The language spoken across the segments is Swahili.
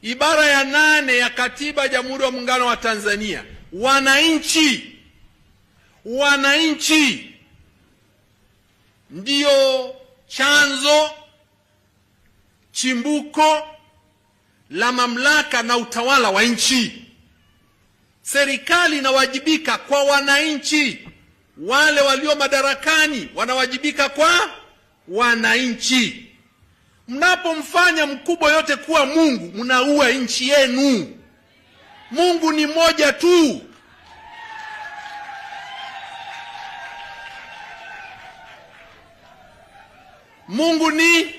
Ibara ya 8 ya Katiba ya Jamhuri ya Muungano wa Tanzania, wananchi ndio chanzo, chimbuko la mamlaka na utawala wa nchi. Serikali inawajibika kwa wananchi, wale walio madarakani wanawajibika kwa wananchi. Mnapomfanya mkubwa yote kuwa Mungu, mnaua nchi yenu. Mungu ni mmoja tu. Mungu ni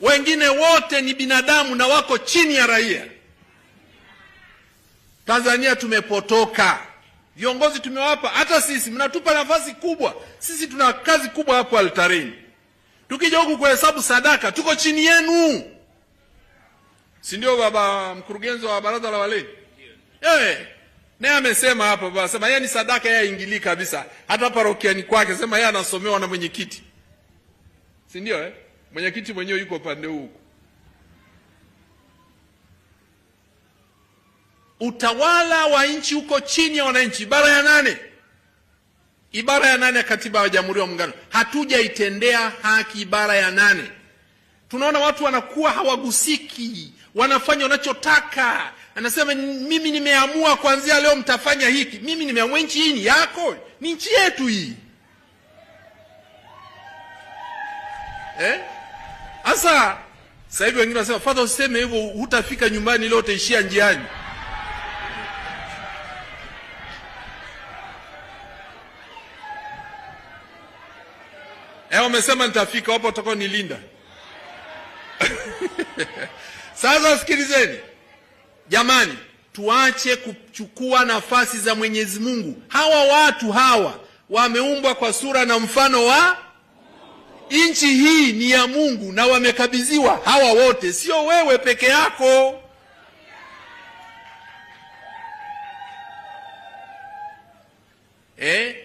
wengine wote ni binadamu na wako chini ya raia. Tanzania tumepotoka. Viongozi tumewapa, hata sisi mnatupa nafasi kubwa. Sisi tuna kazi kubwa hapo altarini. Tukija huku kuhesabu sadaka, tuko chini yenu. Si ndio baba mkurugenzi wa baraza la walei? Naye amesema hapa baba, sema yeye ni sadaka yeye ingilii kabisa. Hata parokiani kwake sema yeye anasomewa na mwenyekiti. Si ndio Mwenyekiti mwenyewe yuko pande huko. Utawala wa nchi uko chini ya wananchi. Ibara ya 8 ya Katiba ya Jamhuri ya Muungano. Hatujaitendea haki ibara ya 8. Tunaona watu wanakuwa hawagusiki, wanafanya wanachotaka. Anasema mimi nimeamua kuanzia leo mtafanya hiki. Mimi nimeamua, nchi hii ni yako, ni nchi yetu hii. Asa sasa hivi wengine wanasema father useme hivyo hutafika nyumbani leo, utaishia njiani. Wamesema nitafika, wapo watakao nilinda. Sasa sikilizeni. Jamani, tuache kuchukua nafasi za Mwenyezi Mungu. Hawa watu hawa wameumbwa kwa sura na mfano wa nchi hii ni ya Mungu na wamekabidhiwa hawa wote, sio wewe peke yako.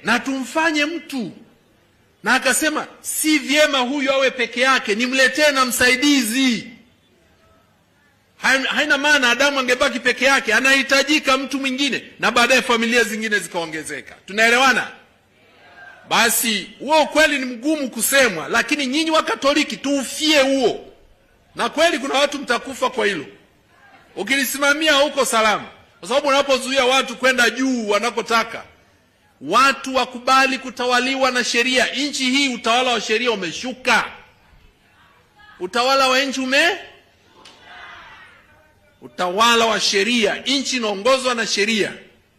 Na tumfanye mtu. Na akasema si vyema huyu awe peke yake, nimletee na msaidizi. Haina maana Adamu angebaki peke yake, anahitajika mtu mwingine, na baadaye familia zingine zikaongezeka. Tunaelewana? Basi huo kweli ni mgumu kusemwa, lakini nyinyi wa Katoliki tuufie huo. Na kweli kuna watu mtakufa kwa hilo. Ukilisimamia huko salama. Kwa sababu unapozuia watu kwenda juu wanakotaka, watu wakubali kutawaliwa na sheria. Nchi hii utawala wa sheria umeshuka. Utawala wa nchi utawala wa sheria, nchi inaongozwa na sheria.